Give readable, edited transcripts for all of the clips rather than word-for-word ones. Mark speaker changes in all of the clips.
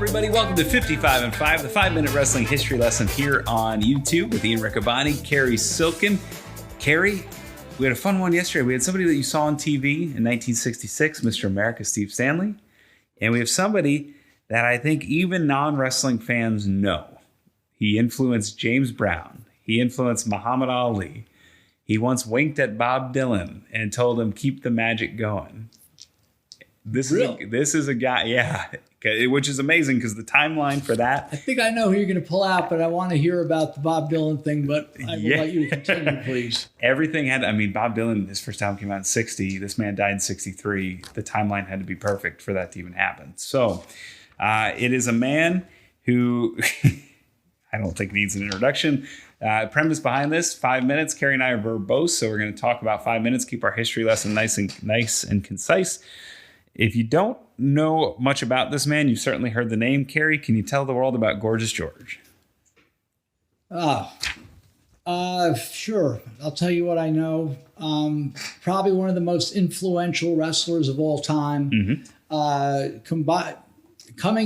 Speaker 1: everybody. Welcome to 55 and 5, the 5-minute wrestling history lesson here on YouTube with Ian Riccaboni, Cary Silkin. Cary, we had a fun one yesterday. We had somebody that you saw on TV in 1966, Mr. America, Steve Stanley. And we have somebody that I think even non-wrestling fans know. He influenced James Brown. He influenced Muhammad Ali. He once winked at Bob Dylan and told him, keep the magic going. This is a guy, yeah, which is amazing because the timeline for that.
Speaker 2: I think I know who you're going to pull out, but I want to hear about the Bob Dylan thing, but I will let you continue, please.
Speaker 1: Everything Bob Dylan, his first album came out in 60. This man died in 63. The timeline had to be perfect for that to even happen. So it is a man who I don't think needs an introduction. Premise behind this, 5 minutes. Cary and I are verbose, so we're going to talk about 5 minutes, keep our history lesson nice and concise. If you don't know much about this man, you've certainly heard the name. Cary, can you tell the world about Gorgeous George?
Speaker 2: Sure. I'll tell you what I know. Probably one of the most influential wrestlers of all time. Coming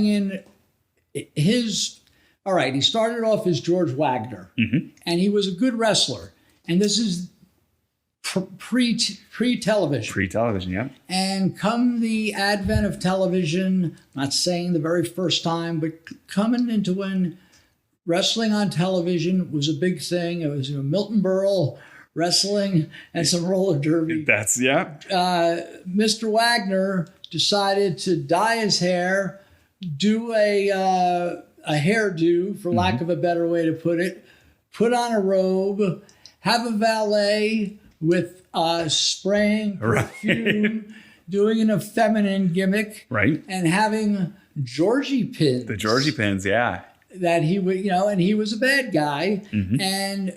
Speaker 2: in, he started off as George Wagner, and he was a good wrestler. And this is pre-television.
Speaker 1: Pre-television, yeah.
Speaker 2: And come the advent of television, I'm not saying the very first time, but coming into when wrestling on television was a big thing. It was Milton Berle wrestling and some roller derby. Mr. Wagner decided to dye his hair, do a hairdo, for lack of a better way to put it, put on a robe, have a valet with spraying perfume, doing an feminine gimmick, and having Georgie pins.
Speaker 1: The Georgie pins, yeah.
Speaker 2: That he would, and he was a bad guy. And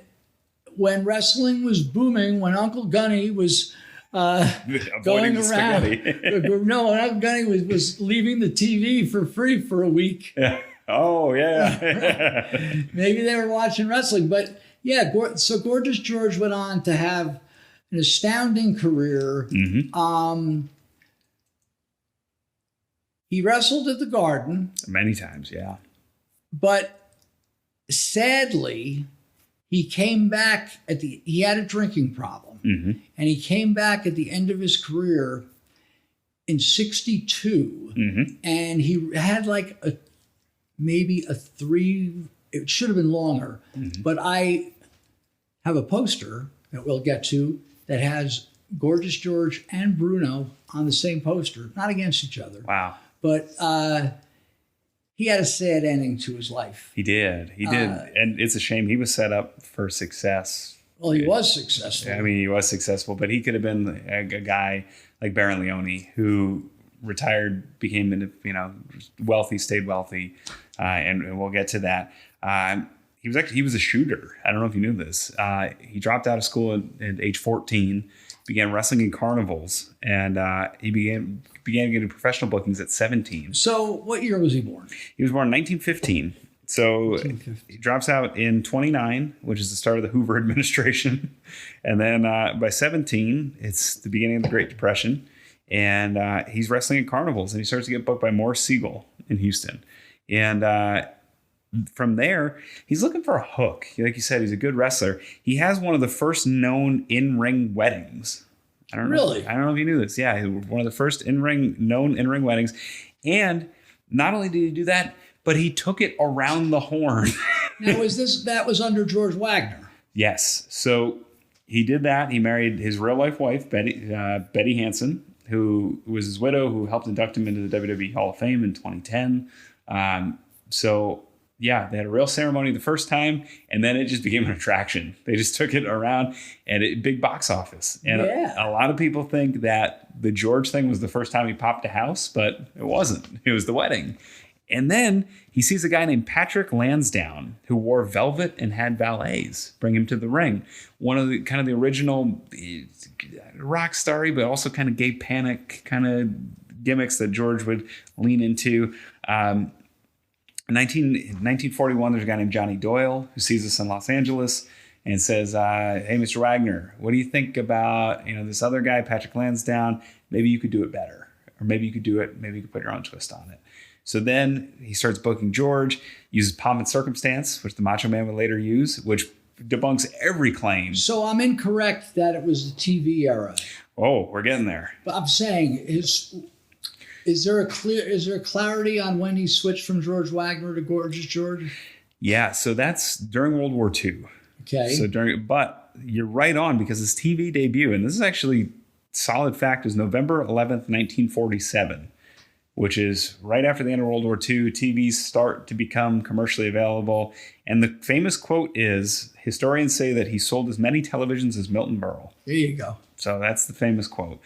Speaker 2: when wrestling was booming, when Uncle Gunny was going around, when Uncle Gunny was leaving the TV for free for a week.
Speaker 1: Yeah. Oh, yeah.
Speaker 2: Maybe they were watching wrestling, but yeah. So Gorgeous George went on to have an astounding career. He wrestled at the Garden
Speaker 1: many times, yeah.
Speaker 2: But sadly, he came back he had a drinking problem, and he came back at the end of his career in 62, and he had maybe a 3. It should have been longer, but I have a poster that we'll get to that has Gorgeous George and Bruno on the same poster, not against each other.
Speaker 1: Wow.
Speaker 2: But he had a sad ending to his life.
Speaker 1: He did. And it's a shame. He was set up for success.
Speaker 2: Well, he was successful.
Speaker 1: I mean, he was successful, but he could have been a guy like Baron Leone who retired, became wealthy, stayed wealthy, and we'll get to that. He was a shooter. I don't know if you knew this. He dropped out of school at age 14, began wrestling in carnivals, and he began getting professional bookings at 17.
Speaker 2: So what year was he born?
Speaker 1: He was born in 1915. So he drops out in 29, which is the start of the Hoover administration. And then by 17, it's the beginning of the Great Depression. And he's wrestling at carnivals, and he starts to get booked by Morris Siegel in Houston. And from there, he's looking for a hook. Like you said, he's a good wrestler. He has one of the first known in-ring weddings. I don't know if you knew this. Yeah, one of the first known in-ring weddings. And not only did he do that, but he took it around the horn.
Speaker 2: Now, that was under George Wagner?
Speaker 1: Yes. So he did that. He married his real-life wife, Betty Hansen, who was his widow, who helped induct him into the WWE Hall of Fame in 2010. Yeah, they had a real ceremony the first time, and then it just became an attraction. They just took it around, and big box office. And a lot of people think that the George thing was the first time he popped a house, but it wasn't. It was the wedding. And then he sees a guy named Patrick Lansdowne who wore velvet and had valets bring him to the ring. One of the original rock starry, but also kind of gay panic kind of gimmicks that George would lean into. In 1941, there's a guy named Johnny Doyle who sees us in Los Angeles and says, hey, Mr. Wagner, what do you think about this other guy, Patrick Lansdowne? Maybe you could do it better. Or maybe you could do it. Maybe you could put your own twist on it. So then he starts booking George, uses pomp and circumstance, which the Macho Man would later use, which debunks every claim.
Speaker 2: So I'm incorrect that it was the TV era.
Speaker 1: Oh, we're getting there.
Speaker 2: But I'm saying, is there a clarity on when he switched from George Wagner to Gorgeous George?
Speaker 1: Yeah, so that's during World War II.
Speaker 2: Okay.
Speaker 1: But you're right on, because his TV debut, and this is actually solid fact, is November 11th, 1947, which is right after the end of World War II. TVs start to become commercially available. And the famous quote is, historians say that he sold as many televisions as Milton Berle.
Speaker 2: There you go.
Speaker 1: So that's the famous quote.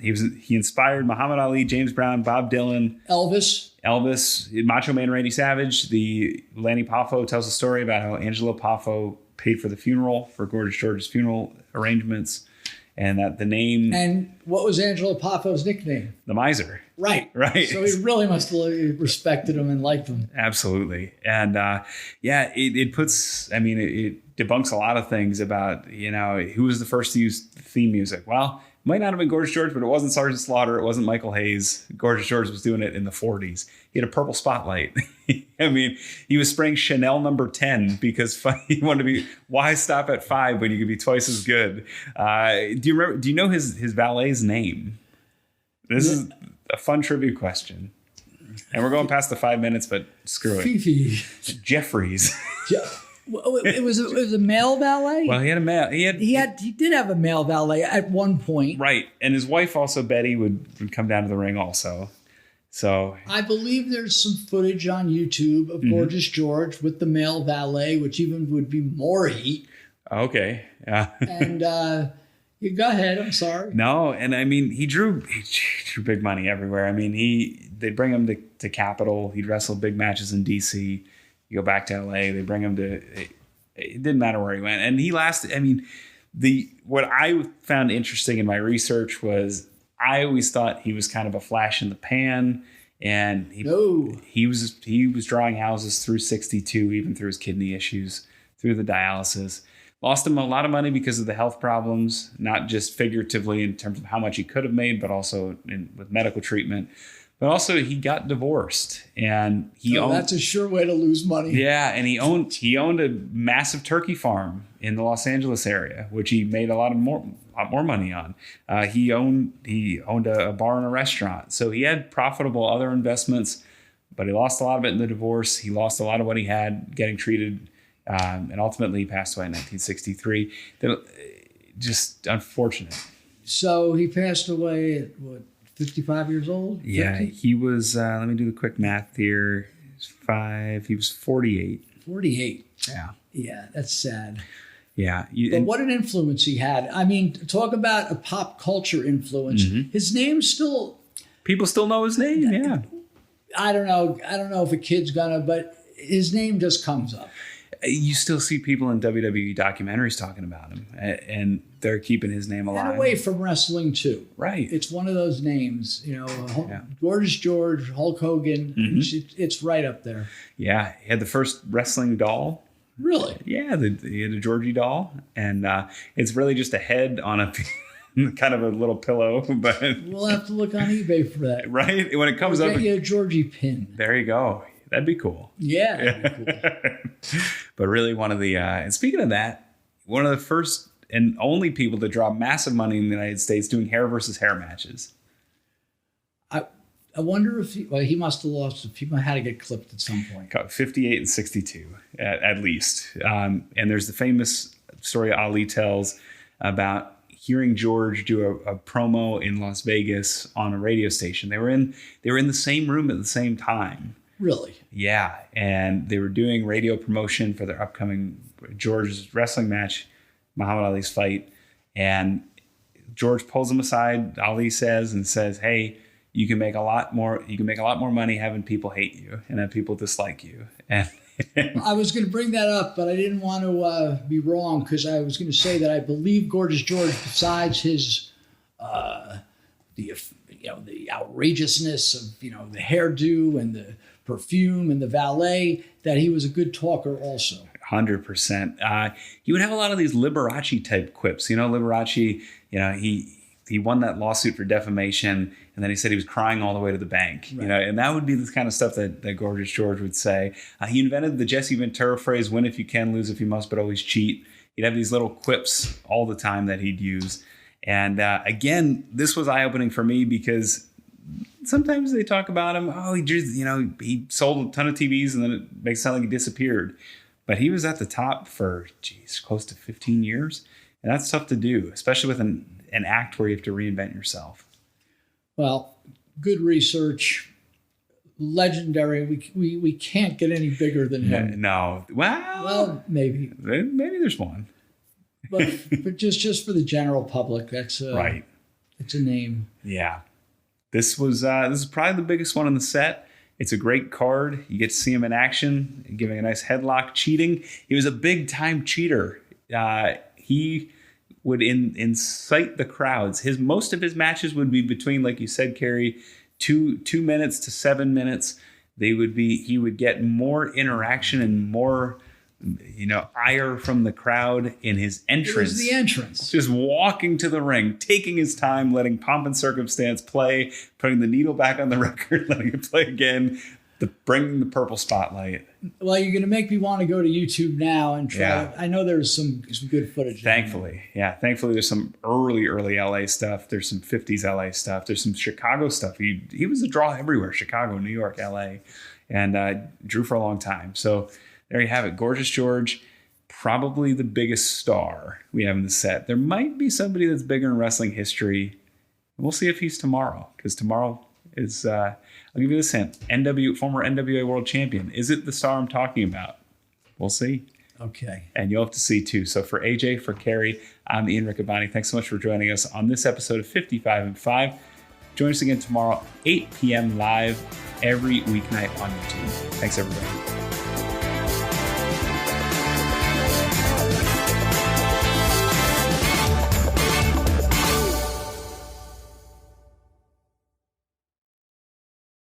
Speaker 1: He inspired Muhammad Ali, James Brown, Bob Dylan, Elvis, Macho Man Randy Savage. The Lanny Poffo tells a story about how Angelo Poffo paid for the funeral, for Gorgeous George's funeral arrangements, and that the name...
Speaker 2: And what was Angelo Poffo's nickname?
Speaker 1: The Miser.
Speaker 2: Right. So he really must have respected him and liked him.
Speaker 1: Absolutely. And it debunks a lot of things about, who was the first to use the theme music. Well, it might not have been Gorgeous George, but it wasn't Sergeant Slaughter. It wasn't Michael Hayes. Gorgeous George was doing it in the 40s. He had a purple spotlight. He was spraying Chanel number 10 because he wanted to be, why stop at 5 when you could be twice as good? Do you know his valet's name? This is a fun trivia question. And we're going past the 5 minutes, but screw it.
Speaker 2: Fifi.
Speaker 1: Jeffries.
Speaker 2: It was a male valet?
Speaker 1: Well, he had a male.
Speaker 2: He did have a male valet at one point.
Speaker 1: Right. And his wife also, Betty, would come down to the ring also. So
Speaker 2: I believe there's some footage on YouTube of Gorgeous George with the male valet, which even would be more heat.
Speaker 1: Okay. Yeah.
Speaker 2: And you go ahead. I'm sorry.
Speaker 1: No, and he drew big money everywhere. They'd bring him to Capitol. He'd wrestle big matches in DC. You go back to LA, they bring him to, it didn't matter where he went. And he lasted, what I found interesting in my research was I always thought he was kind of a flash in the pan. And he was drawing houses through 62, even through his kidney issues, through the dialysis. Lost him a lot of money because of the health problems, not just figuratively in terms of how much he could have made, but also with medical treatment. But also he got divorced, and
Speaker 2: that's a sure way to lose money.
Speaker 1: Yeah, and he owned a massive turkey farm in the Los Angeles area, which he made a lot more money on. He owned a bar and a restaurant, so he had profitable other investments, but he lost a lot of it in the divorce. He lost a lot of what he had getting treated, and ultimately he passed away in 1963. Just unfortunate. So
Speaker 2: he passed away at what? 55 years old? 50?
Speaker 1: Yeah, he was, let me do the quick math here. He was 48.
Speaker 2: 48.
Speaker 1: Yeah.
Speaker 2: Yeah, that's sad.
Speaker 1: Yeah.
Speaker 2: But what an influence he had. Talk about a pop culture influence. Mm-hmm. His name still...
Speaker 1: People still know his name, yeah.
Speaker 2: I don't know if a kid's gonna, but his name just comes up.
Speaker 1: You still see people in WWE documentaries talking about him, and they're keeping his name alive.
Speaker 2: And away from wrestling, too.
Speaker 1: Right.
Speaker 2: It's one of those names, Gorgeous George, Hulk Hogan. Mm-hmm. It's right up there.
Speaker 1: Yeah. He had the first wrestling doll.
Speaker 2: Really?
Speaker 1: Yeah. He had a Georgie doll, and it's really just a head on a... kind of a little pillow, but...
Speaker 2: We'll have to look on eBay for that.
Speaker 1: Right? When it comes up...
Speaker 2: Get you a Georgie pin.
Speaker 1: There you go. That'd be cool.
Speaker 2: Yeah, that'd be cool.
Speaker 1: But really one of the, and speaking of that, one of the first and only people to draw massive money in the United States doing hair versus hair matches.
Speaker 2: I wonder if he must have lost, if he had to get clipped at some point.
Speaker 1: 58 and 62 at least. And there's the famous story Ali tells about hearing George do a promo in Las Vegas on a radio station. They were in the same room at the same time.
Speaker 2: Really?
Speaker 1: Yeah. And they were doing radio promotion for their upcoming George's wrestling match, Muhammad Ali's fight. And George pulls him aside, Ali says, hey, you can make a lot more money having people hate you and have people dislike you. And
Speaker 2: I was going to bring that up, but I didn't want to be wrong, because I was going to say that I believe Gorgeous George, besides his the outrageousness of the hairdo and the perfume and the valet, that he was a good talker also. 100%.
Speaker 1: He would have a lot of these Liberace type quips. Liberace, he he won that lawsuit for defamation, and then he said he was crying all the way to the bank. Right. And that would be the kind of stuff that Gorgeous George would say. He invented the Jesse Ventura phrase, "Win if you can, lose if you must, but always cheat." He'd have these little quips all the time that he'd use. And again, this was eye-opening for me because sometimes they talk about him. Oh, he sold a ton of TVs and then it makes it sound like he disappeared. But he was at the top for, close to 15 years. And that's tough to do, especially with an act where you have to reinvent yourself.
Speaker 2: Well, good research. Legendary. We can't get any bigger than him.
Speaker 1: No.
Speaker 2: Well, maybe.
Speaker 1: Maybe there's one.
Speaker 2: but just for the general public, that's right. It's a name.
Speaker 1: Yeah. This is probably the biggest one on the set. It's a great card. You get to see him in action, giving a nice headlock, cheating. He was a big time cheater. He would incite the crowds. Most of his matches would be between, like you said, Cary, 2 minutes to 7 minutes. He would get more interaction and more, ire from the crowd in his entrance.
Speaker 2: It was the entrance.
Speaker 1: Just walking to the ring, taking his time, letting Pomp and Circumstance play, putting the needle back on the record, letting it play again, bringing the purple spotlight.
Speaker 2: Well, you're going to make me want to go to YouTube now and try. Yeah. I know there's some good footage.
Speaker 1: Thankfully. Yeah. Thankfully, there's some early LA stuff. There's some 50s LA stuff. There's some Chicago stuff. He was a draw everywhere. Chicago, New York, LA, and drew for a long time. So there you have it. Gorgeous George, probably the biggest star we have in the set. There might be somebody that's bigger in wrestling history. We'll see if he's tomorrow, because tomorrow is, I'll give you this hint, former NWA World Champion. Is it the star I'm talking about? We'll see.
Speaker 2: Okay.
Speaker 1: And you'll have to see too. So for AJ, for Cary, I'm Ian Riccaboni. Thanks so much for joining us on this episode of 55 and 5. Join us again tomorrow, 8 p.m. live every weeknight on YouTube. Thanks, everybody.